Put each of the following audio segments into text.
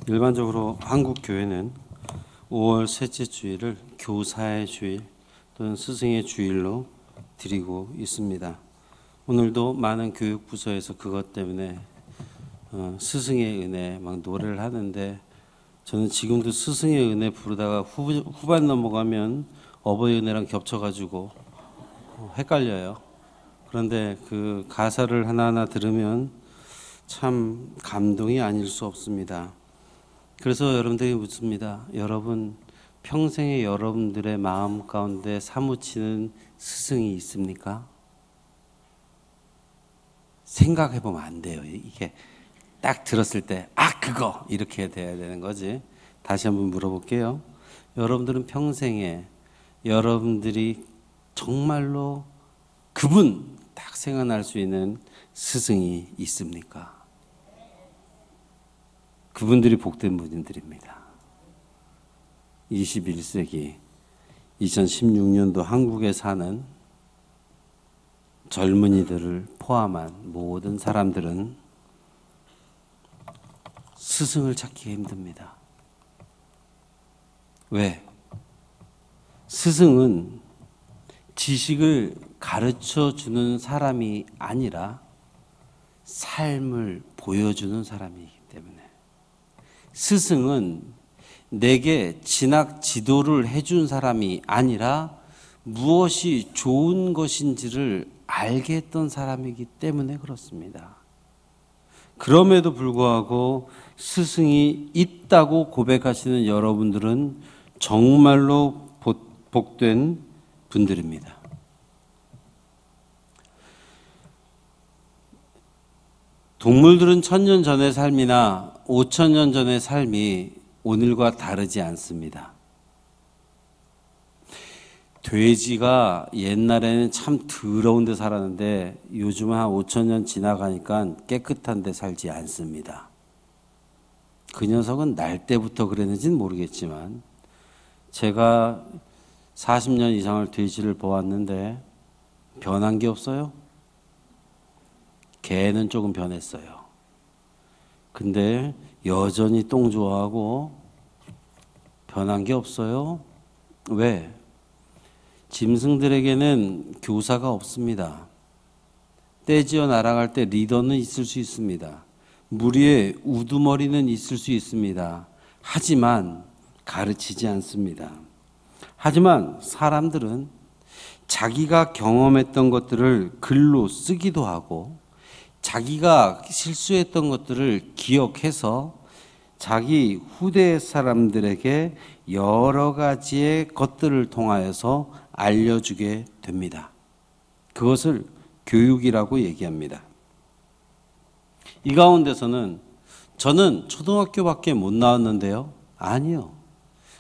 일반적으로 한국 교회는 5월 셋째 주일을 교사의 주일 또는 스승의 주일로 드리고 있습니다. 오늘도 많은 교육부서에서 그것 때문에 스승의 은혜 막 노래를 하는데, 저는 지금도 스승의 은혜 부르다가 후반 넘어가면 어버이 은혜랑 겹쳐가지고 헷갈려요. 그런데 그 가사를 하나하나 들으면 참 감동이 아닐 수 없습니다. 그래서 여러분들이 묻습니다. 여러분, 평생에 여러분들의 마음 가운데 사무치는 스승이 있습니까? 생각해 보면 안 돼요. 이게 딱 들었을 때 그거 이렇게 돼야 되는 거지. 다시 한번 물어볼게요. 여러분들은 평생에 여러분들이 정말로 그분 딱 생각날 수 있는 스승이 있습니까? 그분들이 복된 분들입니다. 21세기 2016년도 한국에 사는 젊은이들을 포함한 모든 사람들은 스승을 찾기가 힘듭니다. 왜? 스승은 지식을 가르쳐 주는 사람이 아니라 삶을 보여주는 사람이기 때문에, 스승은 내게 진학 지도를 해준 사람이 아니라 무엇이 좋은 것인지를 알게 했던 사람이기 때문에 그렇습니다. 그럼에도 불구하고 스승이 있다고 고백하시는 여러분들은 정말로 복된 분들입니다. 동물들은 1000년 전의 삶이나 5000년 전의 삶이 오늘과 다르지 않습니다. 돼지가 옛날에는 참 더러운 데 살았는데 요즘은 한 5000년 지나가니까 깨끗한 데 살지 않습니다. 그 녀석은 날 때부터 그랬는지는 모르겠지만, 제가 40년 이상을 돼지를 보았는데 변한 게 없어요. 개는 조금 변했어요. 근데 여전히 똥 좋아하고 변한 게 없어요. 왜? 짐승들에게는 교사가 없습니다. 떼지어 날아갈 때 리더는 있을 수 있습니다. 무리에 우두머리는 있을 수 있습니다. 하지만 가르치지 않습니다. 하지만 사람들은 자기가 경험했던 것들을 글로 쓰기도 하고, 자기가 실수했던 것들을 기억해서 자기 후대 사람들에게 여러 가지의 것들을 통하여서 알려주게 됩니다. 그것을 교육이라고 얘기합니다. 이 가운데서는 저는 초등학교밖에 못 나왔는데요. 아니요.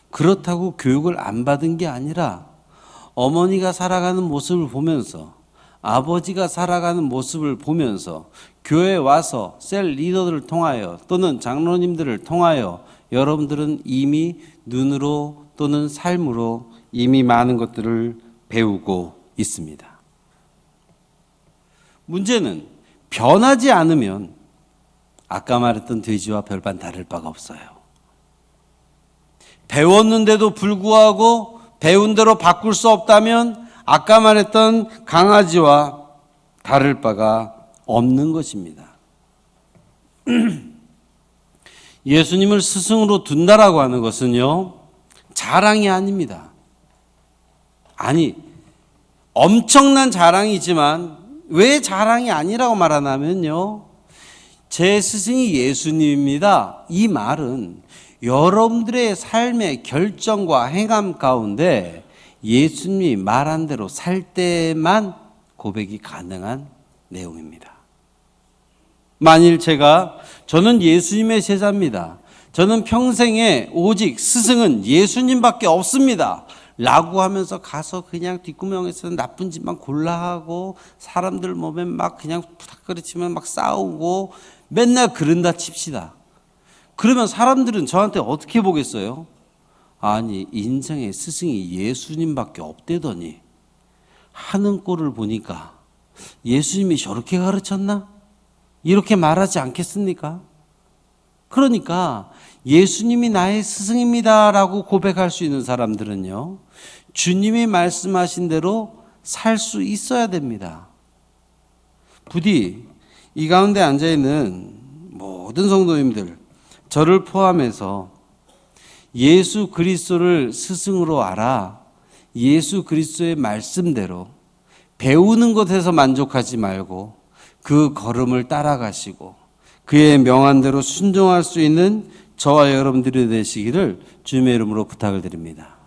그렇다고 교육을 안 받은 게 아니라 어머니가 살아가는 모습을 보면서, 아버지가 살아가는 모습을 보면서, 교회에 와서 셀 리더들을 통하여 또는 장로님들을 통하여 여러분들은 이미 눈으로 또는 삶으로 이미 많은 것들을 배우고 있습니다. 문제는 변하지 않으면 아까 말했던 돼지와 별반 다를 바가 없어요. 배웠는데도 불구하고 배운 대로 바꿀 수 없다면 아까 말했던 강아지와 다를 바가 없는 것입니다. 예수님을 스승으로 둔다라고 하는 것은요, 자랑이 아닙니다. 아니, 엄청난 자랑이지만 왜 자랑이 아니라고 말하냐면요, 제 스승이 예수님입니다. 이 말은 여러분들의 삶의 결정과 행함 가운데 예수님이 말한 대로 살 때만 고백이 가능한 내용입니다. 만일 저는 예수님의 제자입니다. 저는 평생에 오직 스승은 예수님밖에 없습니다. 라고 하면서 가서 그냥 뒷구멍에서 나쁜 짓만 골라하고 사람들 몸에 막 그냥 푸닥거리치면 막 싸우고 맨날 그런다 칩시다. 그러면 사람들은 저한테 어떻게 보겠어요? 아니, 인생의 스승이 예수님밖에 없대더니 하는 꼴을 보니까 예수님이 저렇게 가르쳤나? 이렇게 말하지 않겠습니까? 그러니까 예수님이 나의 스승입니다라고 고백할 수 있는 사람들은요, 주님이 말씀하신 대로 살 수 있어야 됩니다. 부디 이 가운데 앉아있는 모든 성도님들, 저를 포함해서 예수 그리스도를 스승으로 알아 예수 그리스도의 말씀대로 배우는 것에서 만족하지 말고 그 걸음을 따라가시고 그의 명한대로 순종할 수 있는 저와 여러분들이 되시기를 주님의 이름으로 부탁을 드립니다.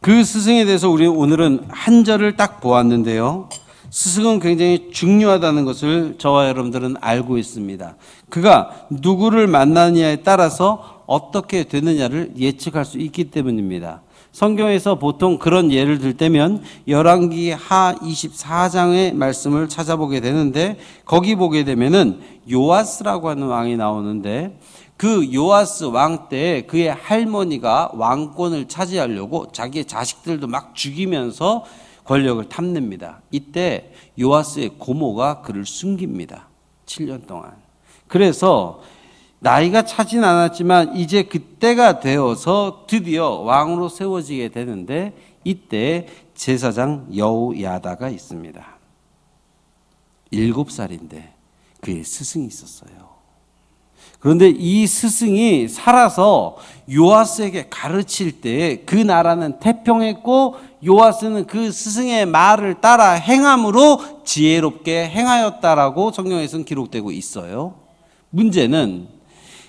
그 스승에 대해서 우리 오늘은 한 절을 딱 보았는데요. 스승은 굉장히 중요하다는 것을 저와 여러분들은 알고 있습니다. 그가 누구를 만나느냐에 따라서 어떻게 되느냐를 예측할 수 있기 때문입니다. 성경에서 보통 그런 예를 들 때면 열왕기 하 24장의 말씀을 찾아보게 되는데, 거기 보게 되면은 요아스라고 하는 왕이 나오는데, 그 요아스 왕 때 그의 할머니가 왕권을 차지하려고 자기의 자식들도 막 죽이면서 권력을 탐냅니다. 이때 요아스의 고모가 그를 숨깁니다. 7년 동안. 그래서 나이가 차진 않았지만 이제 그때가 되어서 드디어 왕으로 세워지게 되는데, 이때 제사장 여호야다가 있습니다. 7살인데 그의 스승이 있었어요. 그런데 이 스승이 살아서 요아스에게 가르칠 때 그 나라는 태평했고, 요아스는 그 스승의 말을 따라 행함으로 지혜롭게 행하였다라고 성경에서는 기록되고 있어요. 문제는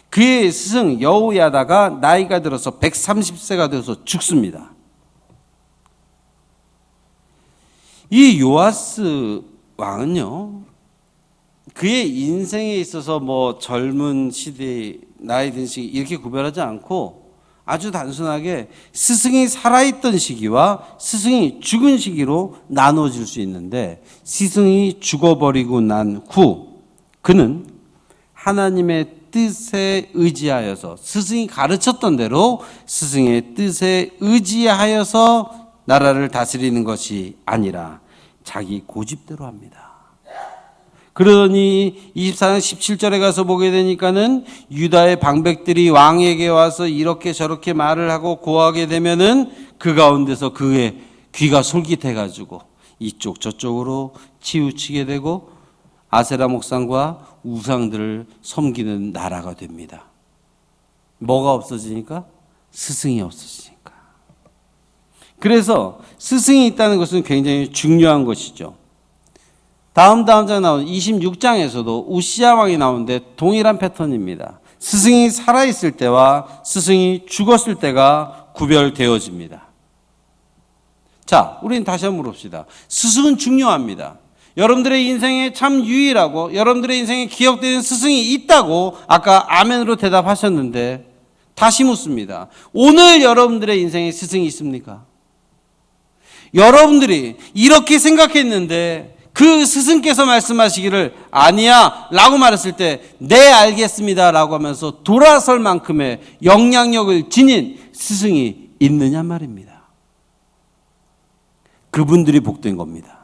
그의 스승 여호야다가 나이가 들어서 130세가 되어서 죽습니다. 이 요아스 왕은요, 그의 인생에 있어서 젊은 시대, 나이 든 시기 이렇게 구별하지 않고 아주 단순하게 스승이 살아있던 시기와 스승이 죽은 시기로 나눠질 수 있는데, 스승이 죽어버리고 난 후 그는 하나님의 뜻에 의지하여서, 스승이 가르쳤던 대로 스승의 뜻에 의지하여서 나라를 다스리는 것이 아니라 자기 고집대로 합니다. 그러니 24장 17절에 가서 보게 되니까는 유다의 방백들이 왕에게 와서 이렇게 저렇게 말을 하고 고하게 되면은 그 가운데서 그의 귀가 솔깃해가지고 이쪽 저쪽으로 치우치게 되고 아세라 목상과 우상들을 섬기는 나라가 됩니다. 뭐가 없어지니까? 스승이 없어지니까. 그래서 스승이 있다는 것은 굉장히 중요한 것이죠. 다음 장에 나오는 26장에서도 우시야 왕이 나오는데 동일한 패턴입니다. 스승이 살아있을 때와 스승이 죽었을 때가 구별되어집니다. 자, 우리는 다시 한번 물읍시다. 스승은 중요합니다. 여러분들의 인생에 참 유일하고 여러분들의 인생에 기억되는 스승이 있다고 아까 아멘으로 대답하셨는데, 다시 묻습니다. 오늘 여러분들의 인생에 스승이 있습니까? 여러분들이 이렇게 생각했는데 그 스승께서 말씀하시기를 아니야 라고 말했을 때 네 알겠습니다 라고 하면서 돌아설 만큼의 영향력을 지닌 스승이 있느냐 말입니다. 그분들이 복된 겁니다.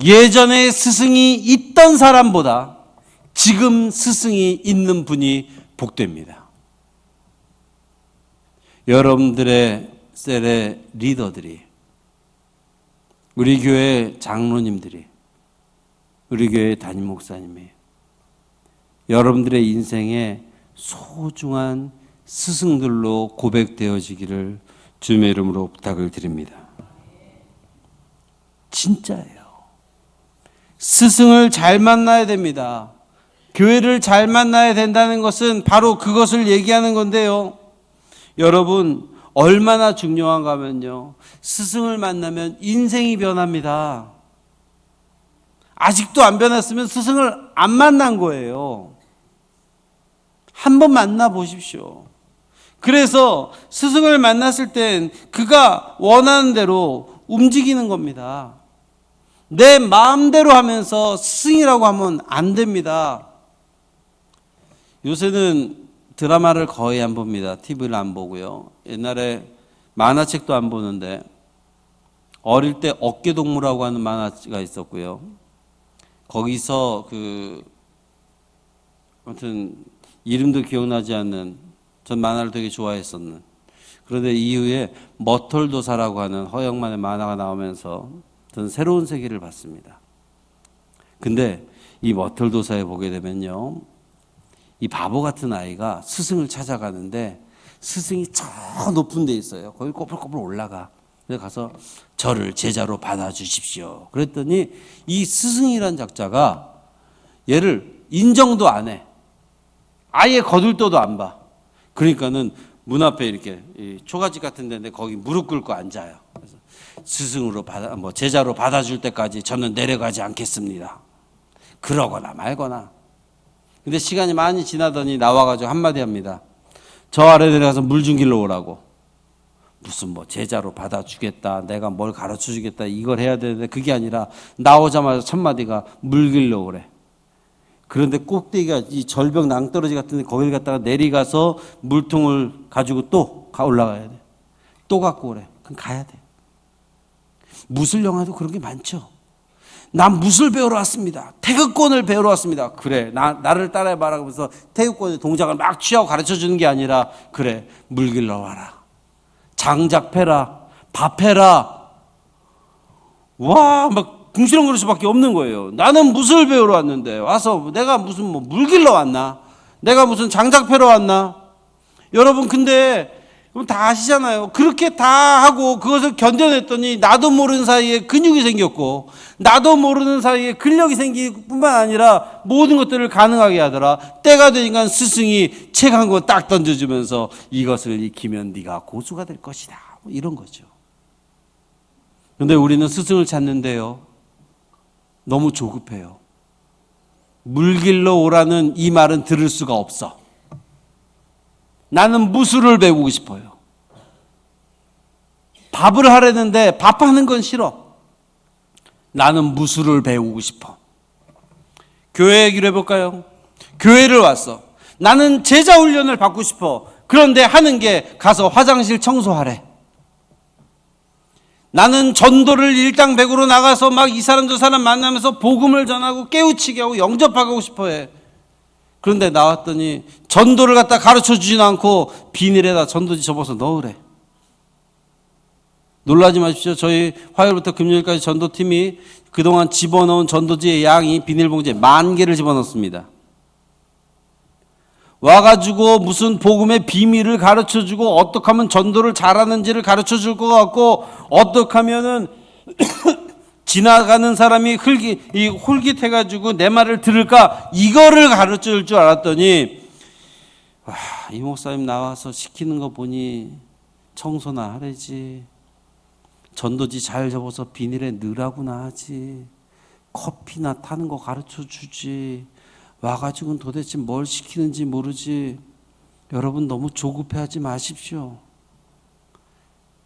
예전에 스승이 있던 사람보다 지금 스승이 있는 분이 복됩니다. 여러분들의 셀의 리더들이, 우리 교회 장로님들이, 우리 교회 담임 목사님이 여러분들의 인생에 소중한 스승들로 고백되어지기를 주님의 이름으로 부탁을 드립니다. 진짜예요. 스승을 잘 만나야 됩니다. 교회를 잘 만나야 된다는 것은 바로 그것을 얘기하는 건데요. 여러분, 얼마나 중요한가 하면요, 스승을 만나면 인생이 변합니다. 아직도 안 변했으면 스승을 안 만난 거예요. 한번 만나보십시오. 그래서 스승을 만났을 땐 그가 원하는 대로 움직이는 겁니다. 내 마음대로 하면서 스승이라고 하면 안 됩니다. 요새는 드라마를 거의 안 봅니다. TV를 안 보고요. 옛날에 만화책도 안 보는데, 어릴 때 어깨동무라고 하는 만화가 있었고요. 거기서 아무튼 이름도 기억나지 않는, 전 만화를 되게 좋아했었는. 그런데 이후에 머털도사라고 하는 허영만의 만화가 나오면서 저는 새로운 세계를 봤습니다. 근데 이 머털도사에 보게 되면요, 이 바보 같은 아이가 스승을 찾아가는데 스승이 저 높은 데 있어요. 거기 꼬불꼬불 올라가. 그래서 가서 저를 제자로 받아주십시오. 그랬더니 이 스승이란 작자가 얘를 인정도 안 해. 아예 거들떠도 안 봐. 그러니까는 문 앞에 이렇게 초가집 같은 데인데 거기 무릎 꿇고 앉아요. 그래서 스승으로 제자로 받아줄 때까지 저는 내려가지 않겠습니다. 그러거나 말거나. 근데 시간이 많이 지나더니 나와가지고 한마디 합니다. 저 아래 내려가서 물 준 길로 오라고. 무슨 제자로 받아주겠다, 내가 뭘 가르쳐 주겠다, 이걸 해야 되는데 그게 아니라 나오자마자 첫 마디가 물 길러 오래. 그런데 꼭대기가 이 절벽 낭떠러지 같은데 거기를 갔다가 내려가서 물통을 가지고 또 올라가야 돼. 또 갖고 오래. 그럼 가야 돼. 무술 영화도 그런 게 많죠. 난 무술 배우러 왔습니다. 태극권을 배우러 왔습니다. 그래, 나를 따라해봐라 하면서 태극권의 동작을 막 취하고 가르쳐 주는 게 아니라, 그래, 물 길러 와라, 장작 패라, 밥 해라. 와, 막 궁시렁거릴 수밖에 없는 거예요. 나는 무술 배우러 왔는데 와서 내가 무슨 물 길러 왔나? 내가 무슨 장작 패러 왔나? 여러분, 근데 다 아시잖아요. 그렇게 다 하고 그것을 견뎌냈더니 나도 모르는 사이에 근육이 생겼고 나도 모르는 사이에 근력이 생길 뿐만 아니라 모든 것들을 가능하게 하더라. 때가 되니까 스승이 책 한 권 딱 던져주면서 이것을 익히면 네가 고수가 될 것이다, 이런 거죠. 그런데 우리는 스승을 찾는데요, 너무 조급해요. 물 길러 오라는 이 말은 들을 수가 없어. 나는 무술을 배우고 싶어요. 밥을 하려는데 밥하는 건 싫어. 나는 무술을 배우고 싶어. 교회 얘기를 해볼까요? 교회를 왔어. 나는 제자 훈련을 받고 싶어. 그런데 하는 게 가서 화장실 청소하래. 나는 전도를 일당백으로 나가서 막 이 사람 저 사람 만나면서 복음을 전하고 깨우치게 하고 영접하고 싶어해. 그런데 나왔더니 전도를 갖다 가르쳐 주진 않고 비닐에다 전도지 접어서 넣으래. 놀라지 마십시오. 저희 화요일부터 금요일까지 전도팀이 그동안 집어넣은 전도지의 양이 비닐봉지에 10,000개를 집어넣습니다. 와가지고 무슨 복음의 비밀을 가르쳐 주고 어떻게 하면 전도를 잘하는지를 가르쳐 줄 것 같고 어떻게 하면은 지나가는 사람이 홀깃해가지고 내 말을 들을까, 이거를 가르쳐 줄 알았더니, 와, 이 목사님 나와서 시키는 거 보니 청소나 하래지, 전도지 잘 접어서 비닐에 넣으라고나 하지, 커피나 타는 거 가르쳐 주지, 와가지고는 도대체 뭘 시키는지 모르지. 여러분, 너무 조급해하지 마십시오.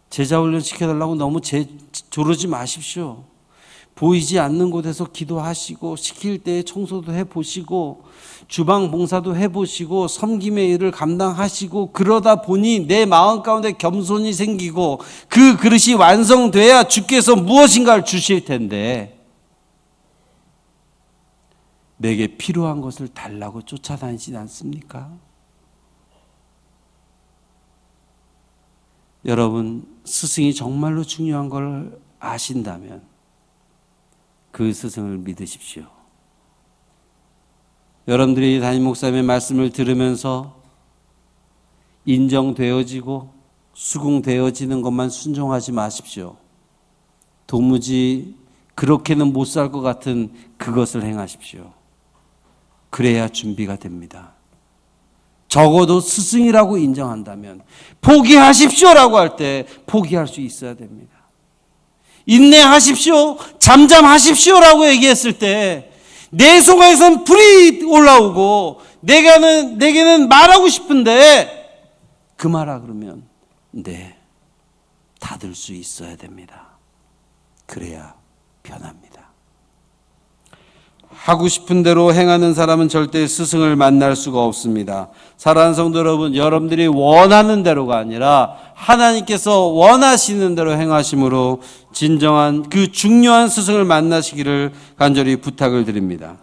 제자훈련 시켜달라고 너무 조르지 마십시오. 보이지 않는 곳에서 기도하시고 시킬 때 청소도 해보시고 주방 봉사도 해보시고 섬김의 일을 감당하시고 그러다 보니 내 마음 가운데 겸손이 생기고 그 그릇이 완성돼야 주께서 무엇인가를 주실 텐데 내게 필요한 것을 달라고 쫓아다니지 않습니까? 여러분, 스승이 정말로 중요한 걸 아신다면 그 스승을 믿으십시오. 여러분들이 담임 목사님의 말씀을 들으면서 인정되어지고 수긍되어지는 것만 순종하지 마십시오. 도무지 그렇게는 못 살 것 같은 그것을 행하십시오. 그래야 준비가 됩니다. 적어도 스승이라고 인정한다면 포기하십시오라고 할 때 포기할 수 있어야 됩니다. 인내하십시오, 잠잠하십시오라고 얘기했을 때 내 속에선 불이 올라오고 내게는 말하고 싶은데 그 말아 그러면 네, 닫을 수 있어야 됩니다. 그래야 변합니다. 하고 싶은 대로 행하는 사람은 절대 스승을 만날 수가 없습니다. 사랑하는 성도 여러분, 여러분들이 원하는 대로가 아니라 하나님께서 원하시는 대로 행하심으로 진정한 그 중요한 스승을 만나시기를 간절히 부탁을 드립니다.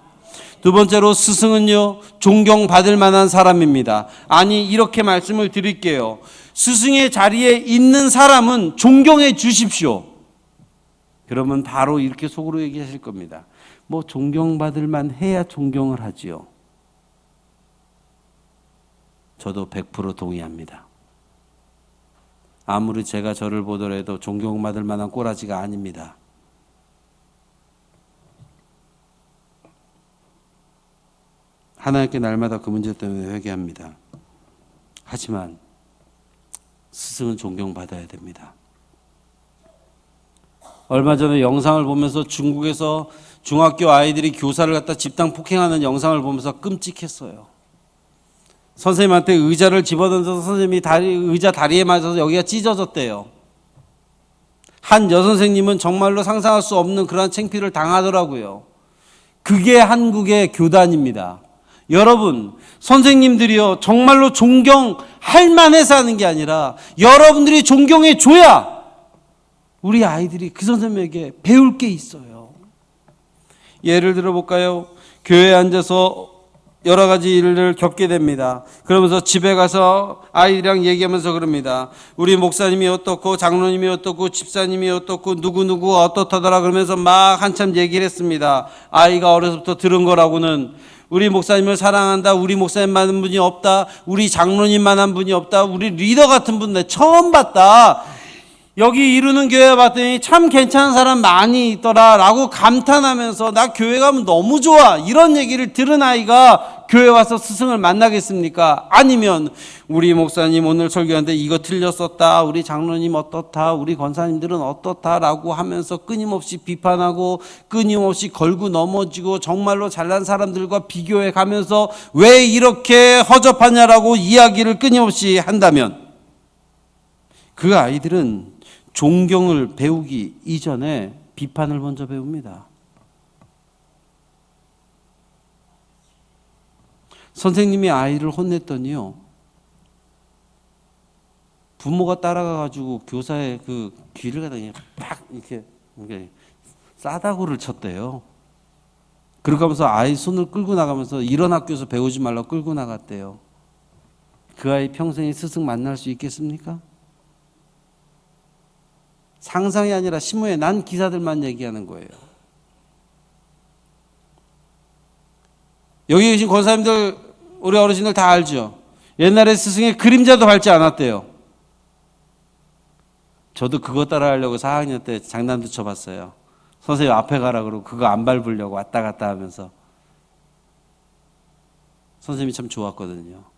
두 번째로 스승은요, 존경받을 만한 사람입니다. 아니, 이렇게 말씀을 드릴게요. 스승의 자리에 있는 사람은 존경해 주십시오. 그러면 바로 이렇게 속으로 얘기하실 겁니다. 뭐 존경받을 만 해야 존경을 하지요. 저도 100% 동의합니다. 아무리 제가 저를 보더라도 존경받을 만한 꼬라지가 아닙니다. 하나님께 날마다 그 문제 때문에 회개합니다. 하지만 스승은 존경받아야 됩니다. 얼마 전에 영상을 보면서 중국에서 중학교 아이들이 교사를 갖다 집단 폭행하는 영상을 보면서 끔찍했어요. 선생님한테 의자를 집어던져서 선생님이 의자 다리에 맞아서 여기가 찢어졌대요. 한 여선생님은 정말로 상상할 수 없는 그런 창피를 당하더라고요. 그게 한국의 교단입니다. 여러분, 선생님들이요, 정말로 존경할 만해서 하는 게 아니라 여러분들이 존경해 줘야 우리 아이들이 그 선생님에게 배울 게 있어요. 예를 들어 볼까요? 교회에 앉아서 여러 가지 일을 겪게 됩니다. 그러면서 집에 가서 아이들이랑 얘기하면서 그럽니다. 우리 목사님이 어떻고 장로님이 어떻고 집사님이 어떻고 누구누구 어떻다더라 그러면서 막 한참 얘기를 했습니다. 아이가 어려서부터 들은 거라고는 우리 목사님을 사랑한다, 우리 목사님만한 분이 없다, 우리 장로님만한 분이 없다, 우리 리더 같은 분 내 처음 봤다, 여기 이루는 교회 봤더니 참 괜찮은 사람 많이 있더라 라고 감탄하면서 나 교회 가면 너무 좋아, 이런 얘기를 들은 아이가 교회 와서 스승을 만나겠습니까? 아니면 우리 목사님 오늘 설교하는데 이거 틀렸었다, 우리 장로님 어떻다, 우리 권사님들은 어떻다 라고 하면서 끊임없이 비판하고 끊임없이 걸고 넘어지고 정말로 잘난 사람들과 비교해 가면서 왜 이렇게 허접하냐라고 이야기를 끊임없이 한다면 그 아이들은 존경을 배우기 이전에 비판을 먼저 배웁니다. 선생님이 아이를 혼냈더니요, 부모가 따라가가지고 교사의 그 귀를 갖다 팍 이렇게 싸다구를 쳤대요. 그렇게 하면서 아이 손을 끌고 나가면서 이런 학교에서 배우지 말라고 끌고 나갔대요. 그 아이 평생에 스승 만날 수 있겠습니까? 상상이 아니라 신문에 난 기사들만 얘기하는 거예요. 여기 계신 권사님들, 우리 어르신들 다 알죠? 옛날에 스승의 그림자도 밟지 않았대요. 저도 그거 따라 하려고 4학년 때 장난도 쳐봤어요. 선생님 앞에 가라 그러고 그거 안 밟으려고 왔다 갔다 하면서. 선생님이 참 좋았거든요.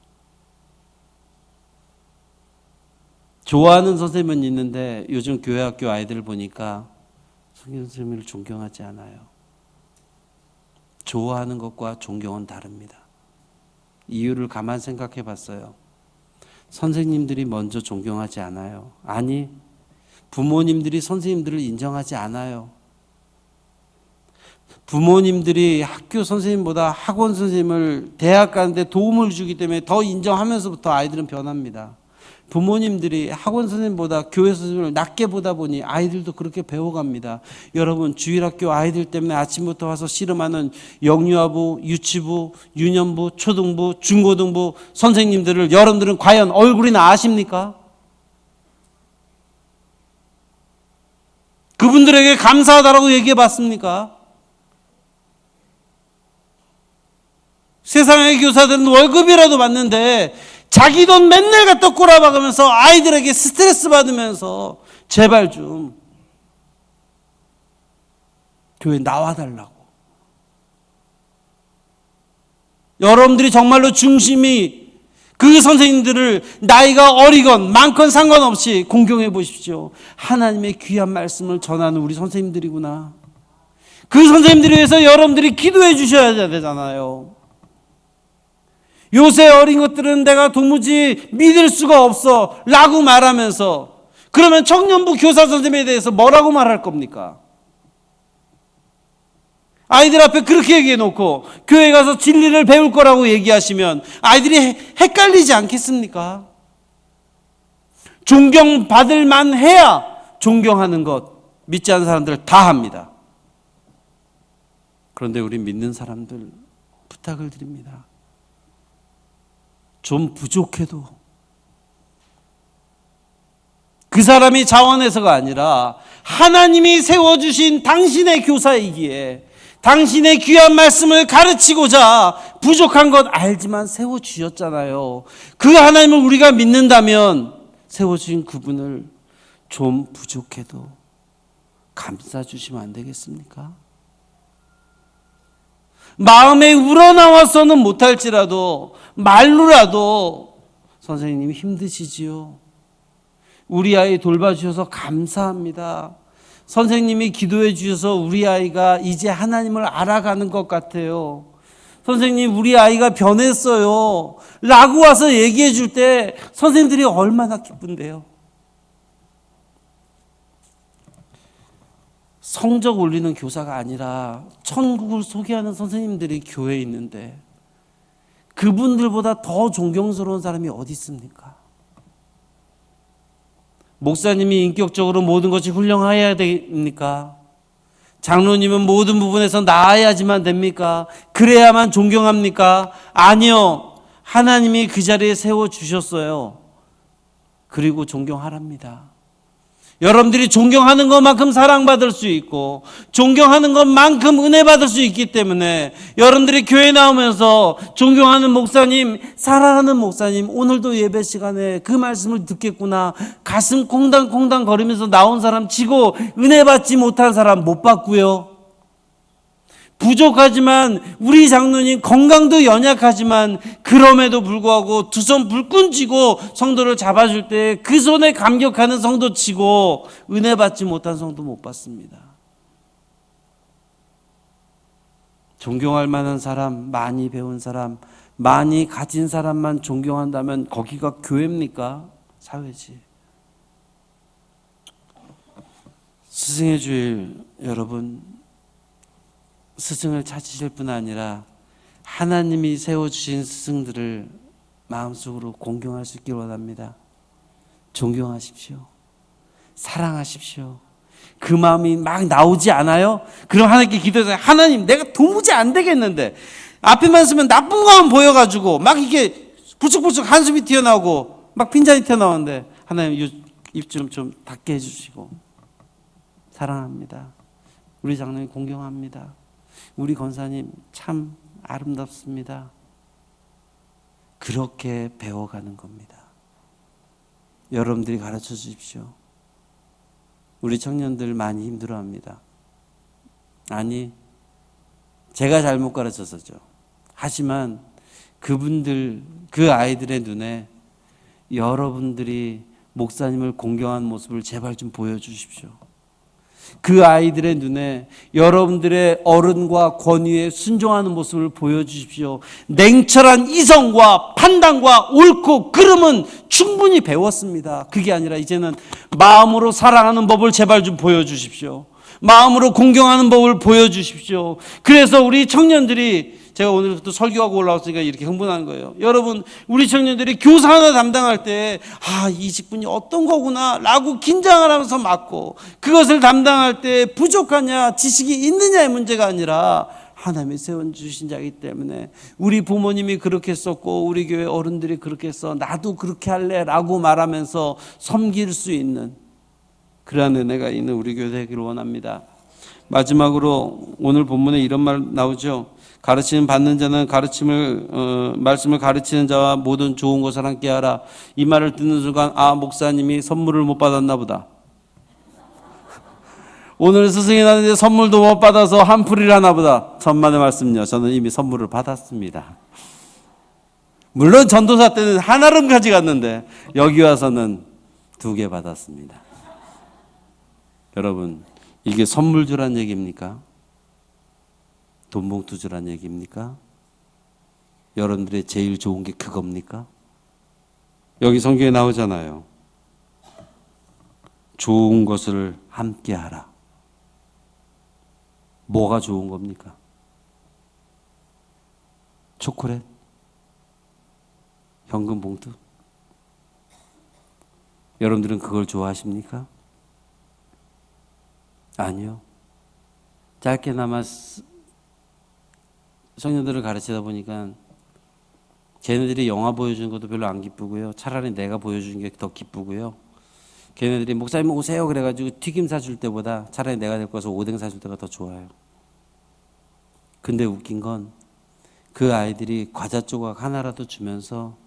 좋아하는 선생님은 있는데 요즘 교회 학교 아이들 보니까 선생님을 존경하지 않아요. 좋아하는 것과 존경은 다릅니다. 이유를 가만 생각해 봤어요. 선생님들이 먼저 존경하지 않아요. 아니, 부모님들이 선생님들을 인정하지 않아요. 부모님들이 학교 선생님보다 학원 선생님을 대학 가는데 도움을 주기 때문에 더 인정하면서부터 아이들은 변합니다. 부모님들이 학원 선생님보다 교회 선생님을 낮게 보다 보니 아이들도 그렇게 배워갑니다. 여러분, 주일학교 아이들 때문에 아침부터 와서 씨름하는 영유아부, 유치부, 유년부, 초등부, 중고등부 선생님들을 여러분들은 과연 얼굴이나 아십니까? 그분들에게 감사하다라고 얘기해 봤습니까? 세상의 교사들은 월급이라도 받는데 자기 돈 맨날 갖다 꼬라박으면서 아이들에게 스트레스 받으면서 제발 좀 교회 나와달라고. 여러분들이 정말로 중심이 그 선생님들을 나이가 어리건 많건 상관없이 공경해 보십시오. 하나님의 귀한 말씀을 전하는 우리 선생님들이구나. 그 선생님들을 위해서 여러분들이 기도해 주셔야 되잖아요. 요새 어린 것들은 내가 도무지 믿을 수가 없어 라고 말하면서, 그러면 청년부 교사 선생님에 대해서 뭐라고 말할 겁니까? 아이들 앞에 그렇게 얘기해 놓고 교회 가서 진리를 배울 거라고 얘기하시면 아이들이 헷갈리지 않겠습니까? 존경받을 만해야 존경하는 것, 믿지 않는 사람들 다 합니다. 그런데 우리 믿는 사람들 부탁을 드립니다. 좀 부족해도 그 사람이 자원해서가 아니라 하나님이 세워주신 당신의 교사이기에 당신의 귀한 말씀을 가르치고자 부족한 것 알지만 세워주셨잖아요. 그 하나님을 우리가 믿는다면 세워주신 그분을 좀 부족해도 감싸주시면 안 되겠습니까? 마음에 우러나와서는 못할지라도 말로라도 선생님 힘드시지요. 우리 아이 돌봐주셔서 감사합니다. 선생님이 기도해 주셔서 우리 아이가 이제 하나님을 알아가는 것 같아요. 선생님 우리 아이가 변했어요 라고 와서 얘기해 줄 때 선생님들이 얼마나 기쁜데요. 성적 올리는 교사가 아니라 천국을 소개하는 선생님들이 교회에 있는데 그분들보다 더 존경스러운 사람이 어디 있습니까? 목사님이 인격적으로 모든 것이 훌륭해야 됩니까? 장로님은 모든 부분에서 나아야지만 됩니까? 그래야만 존경합니까? 아니요. 하나님이 그 자리에 세워주셨어요. 그리고 존경하랍니다. 여러분들이 존경하는 것만큼 사랑받을 수 있고 존경하는 것만큼 은혜 받을 수 있기 때문에 여러분들이 교회 나오면서 존경하는 목사님, 사랑하는 목사님, 오늘도 예배 시간에 그 말씀을 듣겠구나 가슴 콩당콩당 거리면서 나온 사람 치고 은혜 받지 못한 사람 못 받고요. 부족하지만 우리 장로님 건강도 연약하지만 그럼에도 불구하고 두 손 불끈 쥐고 성도를 잡아줄 때 그 손에 감격하는 성도 치고 은혜 받지 못한 성도 못 받습니다. 존경할 만한 사람, 많이 배운 사람, 많이 가진 사람만 존경한다면 거기가 교회입니까? 사회지. 스승의 주일 여러분, 스승을 찾으실 뿐 아니라 하나님이 세워주신 스승들을 마음속으로 공경할 수 있길 원합니다. 존경하십시오. 사랑하십시오. 그 마음이 막 나오지 않아요? 그럼 하나님께 기도해서 하나님 내가 도무지 안 되겠는데 앞에만 쓰면 나쁜 것만 보여가지고 막 이게 불쑥불쑥 한숨이 튀어나오고 막 빈잔이 튀어나오는데 하나님 입 좀 닫게 해주시고 사랑합니다. 우리 장로님 공경합니다. 우리 권사님 참 아름답습니다. 그렇게 배워가는 겁니다. 여러분들이 가르쳐 주십시오. 우리 청년들 많이 힘들어합니다. 아니, 제가 잘못 가르쳐서죠. 하지만 그분들, 그 아이들의 눈에 여러분들이 목사님을 공경한 모습을 제발 좀 보여주십시오. 그 아이들의 눈에 여러분들의 어른과 권위에 순종하는 모습을 보여주십시오. 냉철한 이성과 판단과 옳고 그름은 충분히 배웠습니다. 그게 아니라 이제는 마음으로 사랑하는 법을 제발 좀 보여주십시오. 마음으로 공경하는 법을 보여주십시오. 그래서 우리 청년들이 제가 오늘 또 설교하고 올라왔으니까 이렇게 흥분하는 거예요. 여러분, 우리 청년들이 교사 하나 담당할 때, 이 직분이 어떤 거구나, 라고 긴장을 하면서 맡고, 그것을 담당할 때 부족하냐, 지식이 있느냐의 문제가 아니라, 하나님이 세워주신 자이기 때문에, 우리 부모님이 그렇게 했었고, 우리 교회 어른들이 그렇게 했어, 나도 그렇게 할래, 라고 말하면서 섬길 수 있는, 그러한 은혜가 있는 우리 교회 되기를 원합니다. 마지막으로, 오늘 본문에 이런 말 나오죠. 가르치는 받는 자는 말씀을 가르치는 자와 모든 좋은 것을 함께 하라. 이 말을 듣는 순간 목사님이 선물을 못 받았나 보다. 오늘 스승이 나는데 선물도 못 받아서 한풀이를 하나 보다. 천만의 말씀요. 저는 이미 선물을 받았습니다. 물론 전도사 때는 한아름 가져갔는데 여기 와서는 2개 받았습니다. 여러분, 이게 선물 주란 얘기입니까? 돈 봉투 주란 얘기입니까? 여러분들의 제일 좋은 게 그겁니까? 여기 성경에 나오잖아요. 좋은 것을 함께 하라. 뭐가 좋은 겁니까? 초콜릿? 현금 봉투? 여러분들은 그걸 좋아하십니까? 아니요. 짧게나마 청년들을 가르치다 보니까 걔네들이 영화 보여주는 것도 별로 안 기쁘고요. 차라리 내가 보여주는 게 더 기쁘고요. 걔네들이 목사님 오세요 그래가지고 튀김 사줄 때보다 차라리 내가 데리고 가서 오뎅 사줄 때가 더 좋아요. 근데 웃긴 건 그 아이들이 과자 조각 하나라도 주면서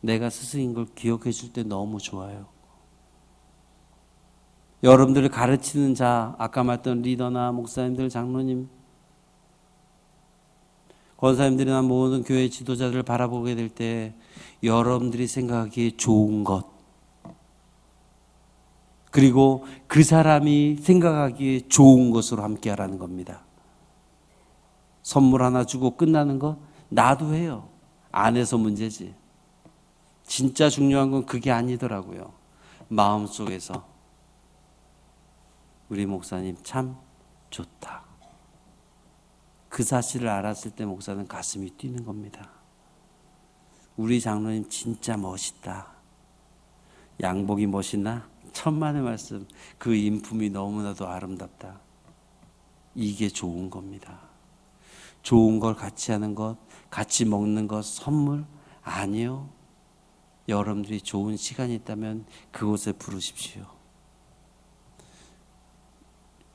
내가 스승인 걸 기억해 줄 때 너무 좋아요. 여러분들을 가르치는 자, 아까 말했던 리더나 목사님들, 장로님, 권사님들이나 모든 교회 지도자들을 바라보게 될 때 여러분들이 생각하기에 좋은 것, 그리고 그 사람이 생각하기에 좋은 것으로 함께 하라는 겁니다. 선물 하나 주고 끝나는 거 나도 해요. 안 해서 문제지. 진짜 중요한 건 그게 아니더라고요. 마음속에서 우리 목사님 참 좋다. 그 사실을 알았을 때 목사는 가슴이 뛰는 겁니다. 우리 장로님 진짜 멋있다. 양복이 멋있나? 천만의 말씀. 그 인품이 너무나도 아름답다. 이게 좋은 겁니다. 좋은 걸 같이 하는 것, 같이 먹는 것, 선물? 아니요. 여러분들이 좋은 시간이 있다면 그곳에 부르십시오.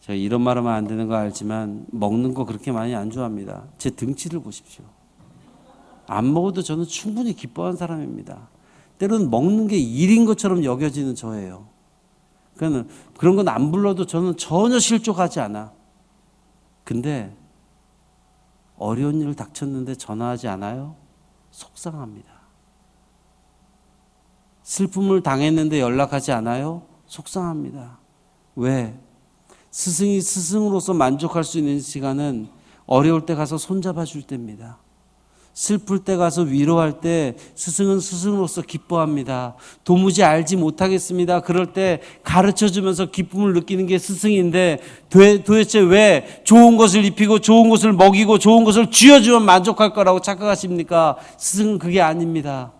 제가 이런 말 하면 안 되는 거 알지만 먹는 거 그렇게 많이 안 좋아합니다. 제 등치를 보십시오. 안 먹어도 저는 충분히 기뻐한 사람입니다. 때로는 먹는 게 일인 것처럼 여겨지는 저예요. 그러니까 그런 건 안 불러도 저는 전혀 실족하지 않아. 근데 어려운 일 닥쳤는데 전화하지 않아요? 속상합니다. 슬픔을 당했는데 연락하지 않아요? 속상합니다. 왜? 스승이 스승으로서 만족할 수 있는 시간은 어려울 때 가서 손잡아 줄 때입니다. 슬플 때 가서 위로할 때 스승은 스승으로서 기뻐합니다. 도무지 알지 못하겠습니다. 그럴 때 가르쳐주면서 기쁨을 느끼는 게 스승인데 도대체 왜 좋은 것을 입히고 좋은 것을 먹이고 좋은 것을 쥐어주면 만족할 거라고 착각하십니까? 스승은 그게 아닙니다.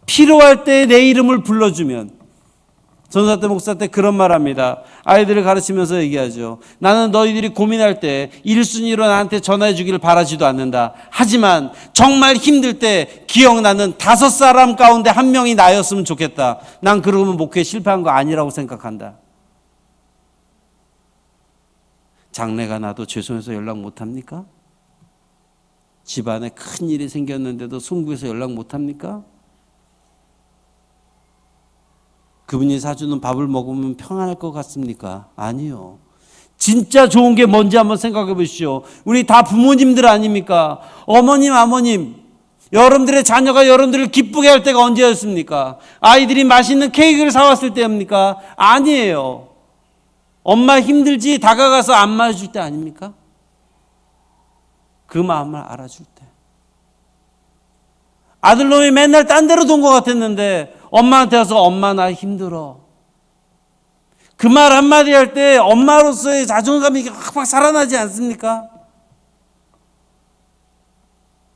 필요할 때 내 이름을 불러주면, 전사 때 목사 때 그런 말 합니다. 아이들을 가르치면서 얘기하죠. 나는 너희들이 고민할 때 1순위로 나한테 전화해 주기를 바라지도 않는다. 하지만 정말 힘들 때 기억나는 5사람 가운데 1명이 나였으면 좋겠다. 난 그러면 목회에 실패한 거 아니라고 생각한다. 장래가 나도 죄송해서 연락 못합니까? 집안에 큰 일이 생겼는데도 송구해서 연락 못합니까? 그분이 사주는 밥을 먹으면 평안할 것 같습니까? 아니요. 진짜 좋은 게 뭔지 한번 생각해 보십시오. 우리 다 부모님들 아닙니까? 어머님, 아버님, 여러분들의 자녀가 여러분들을 기쁘게 할 때가 언제였습니까? 아이들이 맛있는 케이크를 사왔을 때입니까? 아니에요. 엄마 힘들지 다가가서 안마해줄 때 아닙니까? 그 마음을 알아줄 때. 아들놈이 맨날 딴 데로 돈 것 같았는데 엄마한테 와서 엄마 나 힘들어. 그 말 한마디 할 때 엄마로서의 자존감이 확 살아나지 않습니까?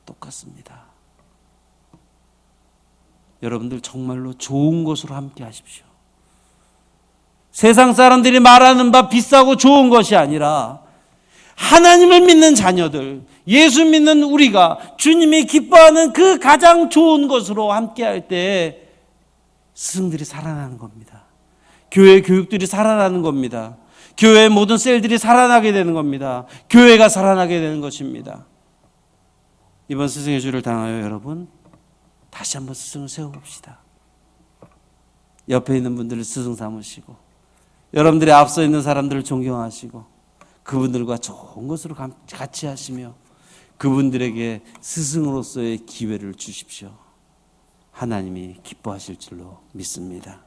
똑같습니다. 여러분들 정말로 좋은 것으로 함께 하십시오. 세상 사람들이 말하는 바 비싸고 좋은 것이 아니라 하나님을 믿는 자녀들, 예수 믿는 우리가 주님이 기뻐하는 그 가장 좋은 것으로 함께 할 때 스승들이 살아나는 겁니다. 교회 교육들이 살아나는 겁니다. 교회의 모든 셀들이 살아나게 되는 겁니다. 교회가 살아나게 되는 것입니다. 이번 스승의 주를 당하여 여러분 다시 한번 스승을 세워봅시다. 옆에 있는 분들을 스승 삼으시고 여러분들의 앞서 있는 사람들을 존경하시고 그분들과 좋은 것으로 같이 하시며 그분들에게 스승으로서의 기회를 주십시오. 하나님이 기뻐하실 줄로 믿습니다.